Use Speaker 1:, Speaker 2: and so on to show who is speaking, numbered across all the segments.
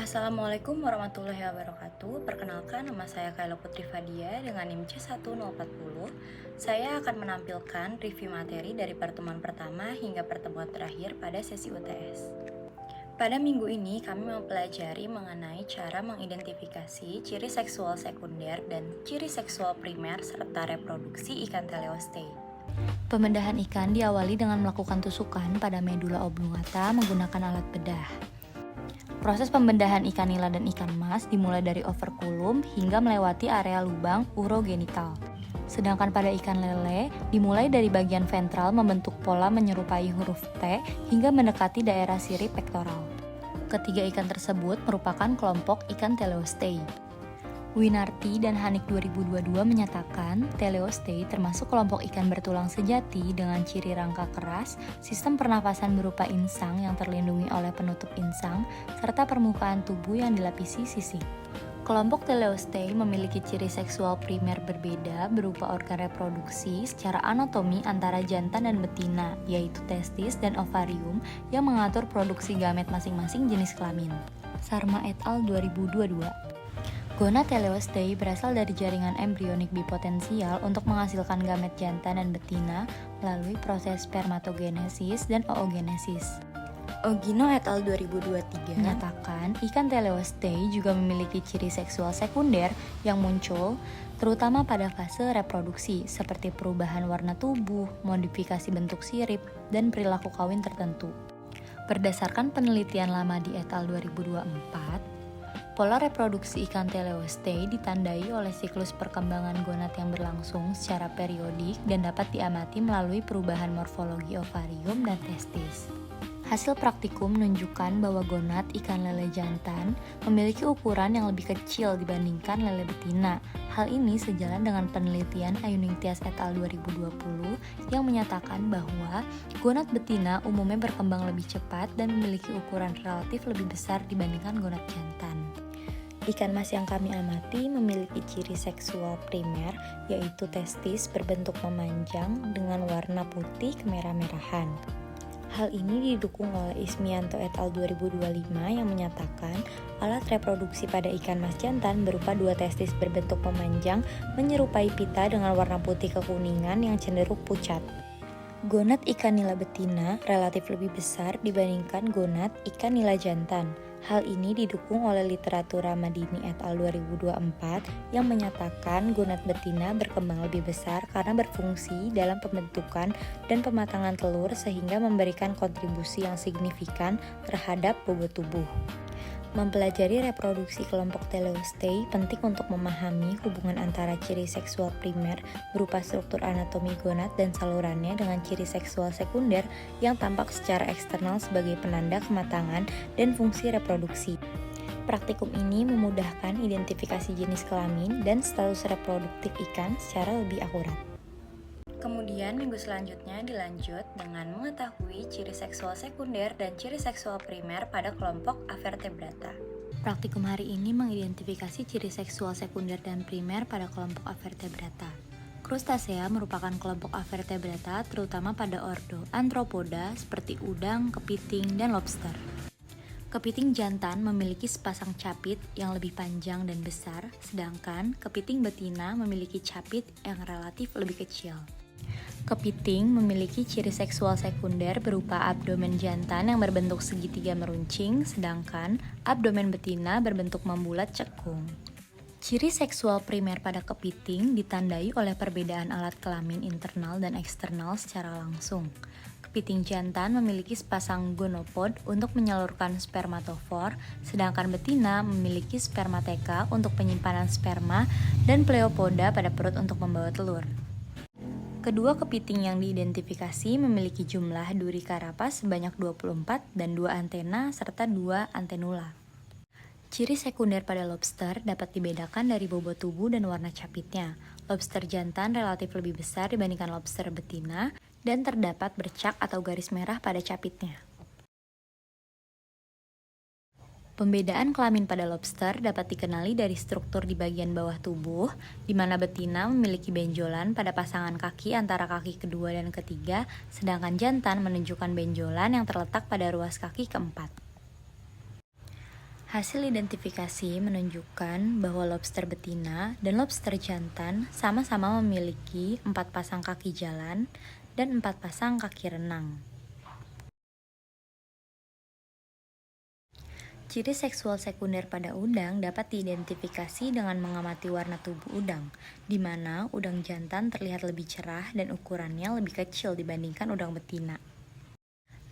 Speaker 1: Assalamualaikum warahmatullahi wabarakatuh. Perkenalkan, nama saya Kayla Putri Fadia dengan NIM C1040. Saya akan menampilkan review materi dari pertemuan pertama hingga pertemuan terakhir pada sesi UTS. Pada minggu ini, kami mempelajari mengenai cara mengidentifikasi ciri seksual sekunder dan ciri seksual primer serta reproduksi ikan teleostei. Pembedahan ikan diawali dengan melakukan tusukan pada medula oblongata menggunakan alat bedah. Proses pembedahan ikan nila dan ikan mas dimulai dari operculum hingga melewati area lubang urogenital. Sedangkan pada ikan lele, dimulai dari bagian ventral membentuk pola menyerupai huruf T hingga mendekati daerah sirip pektoral. Ketiga ikan tersebut merupakan kelompok ikan teleostei. Winarti dan Hanik 2022 menyatakan teleostei termasuk kelompok ikan bertulang sejati dengan ciri rangka keras, sistem pernafasan berupa insang yang terlindungi oleh penutup insang, serta permukaan tubuh yang dilapisi sisik. Kelompok teleostei memiliki ciri seksual primer berbeda berupa organ reproduksi secara anatomi antara jantan dan betina, yaitu testis dan ovarium yang mengatur produksi gamet masing-masing jenis kelamin. Sarma et al. 2022. Gonad teleostei berasal dari jaringan embrionik bipotensial untuk menghasilkan gamet jantan dan betina melalui proses spermatogenesis dan oogenesis. Ogino et al. 2023 menyatakan ikan teleostei juga memiliki ciri seksual sekunder yang muncul terutama pada fase reproduksi seperti perubahan warna tubuh, modifikasi bentuk sirip, dan perilaku kawin tertentu. Berdasarkan penelitian Lamadi et al. 2024, pola reproduksi ikan teleostei ditandai oleh siklus perkembangan gonad yang berlangsung secara periodik dan dapat diamati melalui perubahan morfologi ovarium dan testis. Hasil praktikum menunjukkan bahwa gonad ikan lele jantan memiliki ukuran yang lebih kecil dibandingkan lele betina. Hal ini sejalan dengan penelitian Ayuningtyas et al. 2020 yang menyatakan bahwa gonad betina umumnya berkembang lebih cepat dan memiliki ukuran relatif lebih besar dibandingkan gonad jantan. Ikan mas yang kami amati memiliki ciri seksual primer, yaitu testis berbentuk memanjang dengan warna putih kemerah-merahan. Hal ini didukung oleh Ismianto et al. 2025 yang menyatakan alat reproduksi pada ikan mas jantan berupa dua testis berbentuk memanjang menyerupai pita dengan warna putih kekuningan yang cenderung pucat. Gonad ikan nila betina relatif lebih besar dibandingkan gonad ikan nila jantan. Hal ini didukung oleh literatur Ramadini et al. 2024 yang menyatakan gonad betina berkembang lebih besar karena berfungsi dalam pembentukan dan pematangan telur sehingga memberikan kontribusi yang signifikan terhadap bobot tubuh. Mempelajari reproduksi kelompok teleostei penting untuk memahami hubungan antara ciri seksual primer berupa struktur anatomi gonad dan salurannya dengan ciri seksual sekunder yang tampak secara eksternal sebagai penanda kematangan dan fungsi reproduksi. Praktikum ini memudahkan identifikasi jenis kelamin dan status reproduktif ikan secara lebih akurat. Kemudian minggu selanjutnya dilanjut dengan mengetahui ciri seksual sekunder dan ciri seksual primer pada kelompok Avertebrata. Praktikum hari ini mengidentifikasi ciri seksual sekunder dan primer pada kelompok Avertebrata. Krustasea merupakan kelompok Avertebrata terutama pada ordo Arthropoda seperti udang, kepiting, dan lobster. Kepiting jantan memiliki sepasang capit yang lebih panjang dan besar, sedangkan kepiting betina memiliki capit yang relatif lebih kecil. Kepiting memiliki ciri seksual sekunder berupa abdomen jantan yang berbentuk segitiga meruncing, sedangkan abdomen betina berbentuk membulat cekung. Ciri seksual primer pada kepiting ditandai oleh perbedaan alat kelamin internal dan eksternal secara langsung. Kepiting jantan memiliki sepasang gonopod untuk menyalurkan spermatofor, sedangkan betina memiliki spermateka untuk penyimpanan sperma dan pleopoda pada perut untuk membawa telur. Kedua kepiting yang diidentifikasi memiliki jumlah duri karapas sebanyak 24 dan 2 antena serta 2 antenula. Ciri sekunder pada lobster dapat dibedakan dari bobot tubuh dan warna capitnya. Lobster jantan relatif lebih besar dibandingkan lobster betina dan terdapat bercak atau garis merah pada capitnya. Pembedaan kelamin pada lobster dapat dikenali dari struktur di bagian bawah tubuh, di mana betina memiliki benjolan pada pasangan kaki antara kaki kedua dan ketiga, sedangkan jantan menunjukkan benjolan yang terletak pada ruas kaki keempat. Hasil identifikasi menunjukkan bahwa lobster betina dan lobster jantan sama-sama memiliki 4 pasang kaki jalan dan 4 pasang kaki renang. Ciri seksual sekunder pada udang dapat diidentifikasi dengan mengamati warna tubuh udang, di mana udang jantan terlihat lebih cerah dan ukurannya lebih kecil dibandingkan udang betina.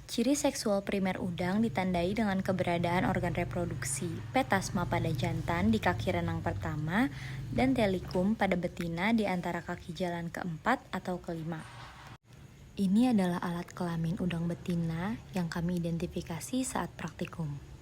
Speaker 1: Ciri seksual primer udang ditandai dengan keberadaan organ reproduksi, petasma pada jantan di kaki renang pertama, dan telikum pada betina di antara kaki jalan keempat atau kelima. Ini adalah alat kelamin udang betina yang kami identifikasi saat praktikum.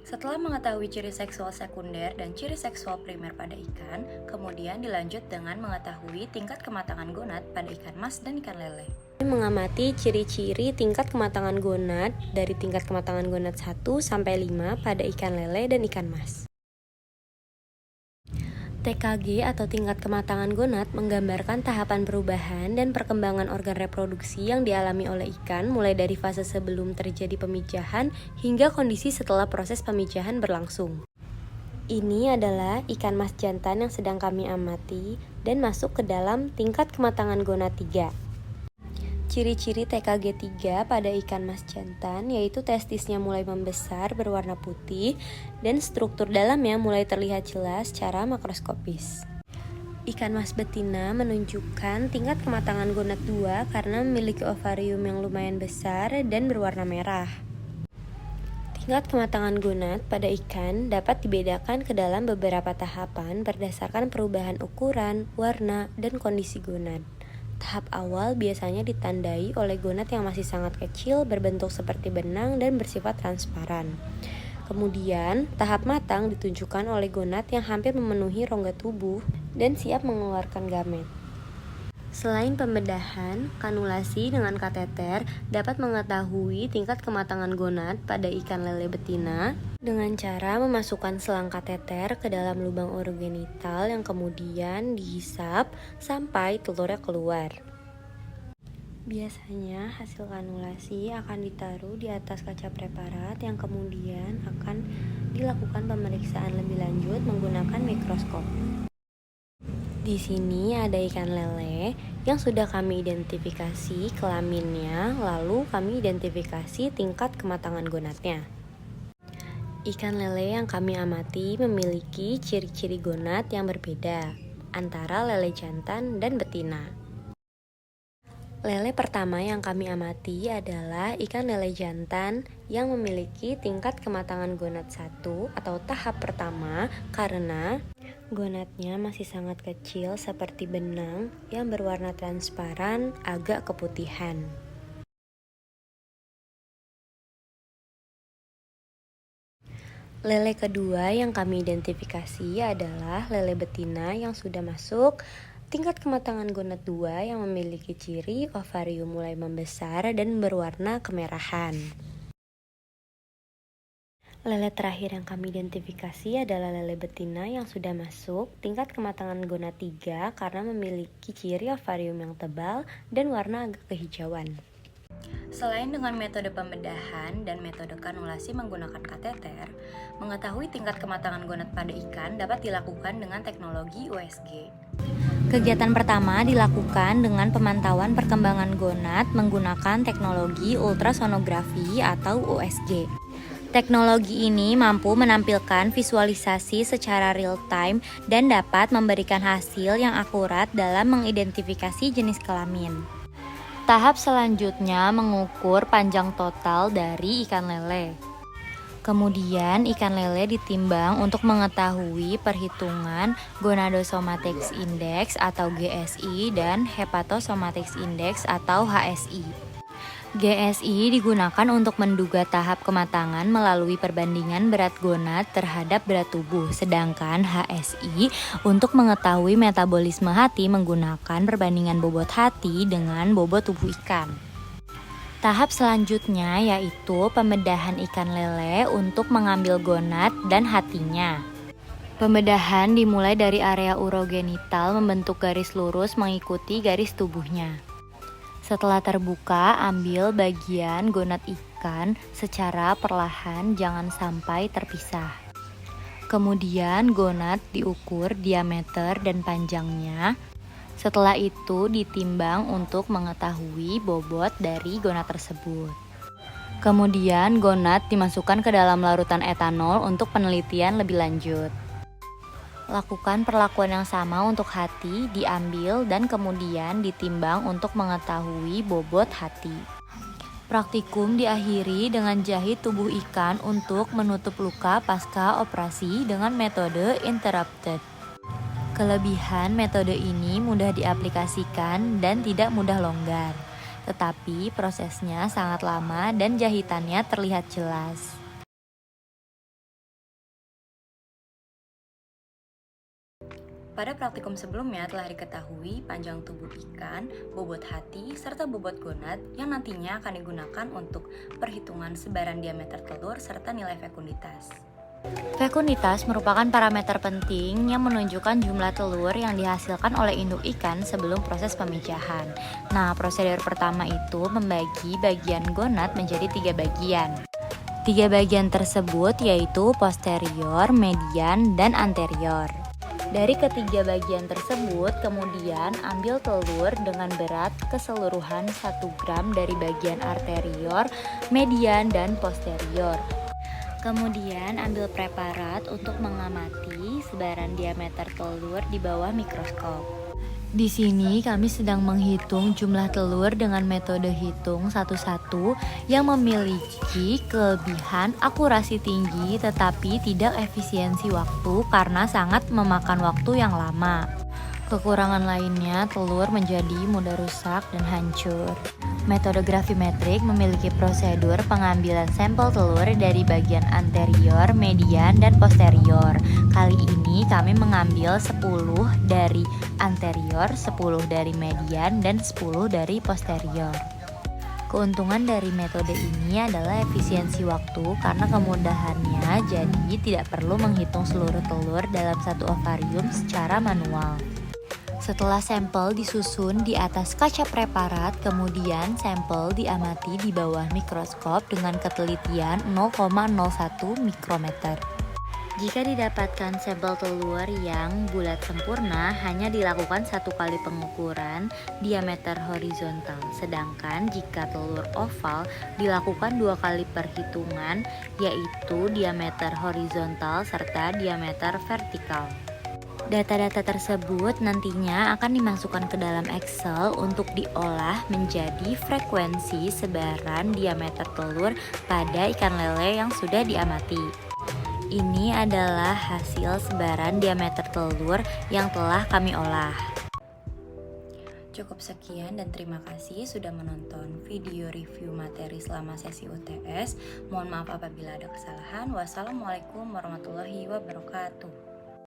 Speaker 1: Setelah mengetahui ciri seksual sekunder dan ciri seksual primer pada ikan, kemudian dilanjut dengan mengetahui tingkat kematangan gonad pada ikan mas dan ikan lele. Mengamati ciri-ciri tingkat kematangan gonad dari tingkat kematangan gonad 1 sampai 5 pada ikan lele dan ikan mas. TKG atau tingkat kematangan gonad menggambarkan tahapan perubahan dan perkembangan organ reproduksi yang dialami oleh ikan mulai dari fase sebelum terjadi pemijahan hingga kondisi setelah proses pemijahan berlangsung. Ini adalah ikan mas jantan yang sedang kami amati dan masuk ke dalam tingkat kematangan gonad 3. Ciri-ciri TKG 3 pada ikan mas jantan yaitu testisnya mulai membesar berwarna putih dan struktur dalamnya mulai terlihat jelas secara makroskopis. Ikan mas betina menunjukkan tingkat kematangan gonad 2 karena memiliki ovarium yang lumayan besar dan berwarna merah. Tingkat kematangan gonad pada ikan dapat dibedakan ke dalam beberapa tahapan berdasarkan perubahan ukuran, warna, dan kondisi gonad. Tahap awal biasanya ditandai oleh gonad yang masih sangat kecil, berbentuk seperti benang dan bersifat transparan. Kemudian, tahap matang ditunjukkan oleh gonad yang hampir memenuhi rongga tubuh dan siap mengeluarkan gamet. Selain pembedahan, kanulasi dengan kateter dapat mengetahui tingkat kematangan gonad pada ikan lele betina dengan cara memasukkan selang kateter ke dalam lubang urogenital yang kemudian dihisap sampai telurnya keluar. Biasanya hasil kanulasi akan ditaruh di atas kaca preparat yang kemudian akan dilakukan pemeriksaan lebih lanjut menggunakan mikroskop. Di sini ada ikan lele yang sudah kami identifikasi kelaminnya, lalu kami identifikasi tingkat kematangan gonadnya. Ikan lele yang kami amati memiliki ciri-ciri gonad yang berbeda antara lele jantan dan betina. Lele pertama yang kami amati adalah ikan lele jantan yang memiliki tingkat kematangan gonad 1 atau tahap pertama karena gonadnya masih sangat kecil seperti benang yang berwarna transparan agak keputihan. Lele kedua yang kami identifikasi adalah lele betina yang sudah masuk tingkat kematangan gonad 2 yang memiliki ciri ovarium mulai membesar dan berwarna kemerahan. Lele terakhir yang kami identifikasi adalah lele betina yang sudah masuk tingkat kematangan gonad 3 karena memiliki ciri ovarium yang tebal dan warna agak kehijauan. Selain dengan metode pembedahan dan metode kanulasi menggunakan kateter, mengetahui tingkat kematangan gonad pada ikan dapat dilakukan dengan teknologi USG. Kegiatan pertama dilakukan dengan pemantauan perkembangan gonad menggunakan teknologi ultrasonografi atau USG. Teknologi ini mampu menampilkan visualisasi secara real-time dan dapat memberikan hasil yang akurat dalam mengidentifikasi jenis kelamin. Tahap selanjutnya mengukur panjang total dari ikan lele. Kemudian ikan lele ditimbang untuk mengetahui perhitungan Gonadosomatics Index atau GSI dan Hepatosomatics Index atau HSI. GSI digunakan untuk menduga tahap kematangan melalui perbandingan berat gonad terhadap berat tubuh, sedangkan HSI untuk mengetahui metabolisme hati menggunakan perbandingan bobot hati dengan bobot tubuh ikan. Tahap selanjutnya yaitu pembedahan ikan lele untuk mengambil gonad dan hatinya. Pembedahan dimulai dari area urogenital membentuk garis lurus mengikuti garis tubuhnya. Setelah terbuka, ambil bagian gonad ikan ikan secara perlahan, jangan sampai terpisah. Kemudian gonad diukur diameter dan panjangnya. Setelah itu ditimbang untuk mengetahui bobot dari gonad tersebut. Kemudian gonad dimasukkan ke dalam larutan etanol untuk penelitian lebih lanjut. Lakukan perlakuan yang sama untuk hati, diambil dan kemudian ditimbang untuk mengetahui bobot hati. Praktikum diakhiri dengan jahit tubuh ikan untuk menutup luka pasca operasi dengan metode interrupted. Kelebihan metode ini mudah diaplikasikan dan tidak mudah longgar, tetapi prosesnya sangat lama dan jahitannya terlihat jelas. Pada praktikum sebelumnya telah diketahui panjang tubuh ikan, bobot hati, serta bobot gonad yang nantinya akan digunakan untuk perhitungan sebaran diameter telur serta nilai fekunditas. Fekunditas merupakan parameter penting yang menunjukkan jumlah telur yang dihasilkan oleh induk ikan sebelum proses pemijahan. Nah, prosedur pertama itu membagi bagian gonad menjadi 3 bagian. 3 bagian tersebut yaitu posterior, median, dan anterior. Dari ketiga bagian tersebut, kemudian ambil telur dengan berat keseluruhan 1 gram dari bagian arterior, median, dan posterior. Kemudian ambil preparat untuk mengamati sebaran diameter telur di bawah mikroskop. Di sini kami sedang menghitung jumlah telur dengan metode hitung satu-satu yang memiliki kelebihan akurasi tinggi tetapi tidak efisiensi waktu karena sangat memakan waktu yang lama. Kekurangan lainnya, telur menjadi mudah rusak dan hancur. Metode gravimetrik memiliki prosedur pengambilan sampel telur dari bagian anterior, median, dan posterior. Kali ini kami mengambil 10 dari anterior, 10 dari median, dan 10 dari posterior. Keuntungan dari metode ini adalah efisiensi waktu karena kemudahannya, jadi tidak perlu menghitung seluruh telur dalam satu ovarium secara manual. Setelah sampel disusun di atas kaca preparat, kemudian sampel diamati di bawah mikroskop dengan ketelitian 0,01 mikrometer. Jika didapatkan sampel telur yang bulat sempurna, hanya dilakukan 1 kali pengukuran diameter horizontal, sedangkan jika telur oval dilakukan 2 kali perhitungan, yaitu diameter horizontal serta diameter vertikal. Data-data tersebut nantinya akan dimasukkan ke dalam Excel untuk diolah menjadi frekuensi sebaran diameter telur pada ikan lele yang sudah diamati. Ini adalah hasil sebaran diameter telur yang telah kami olah. Cukup sekian dan terima kasih sudah menonton video review materi selama sesi UTS. Mohon maaf apabila ada kesalahan. Wassalamualaikum warahmatullahi wabarakatuh.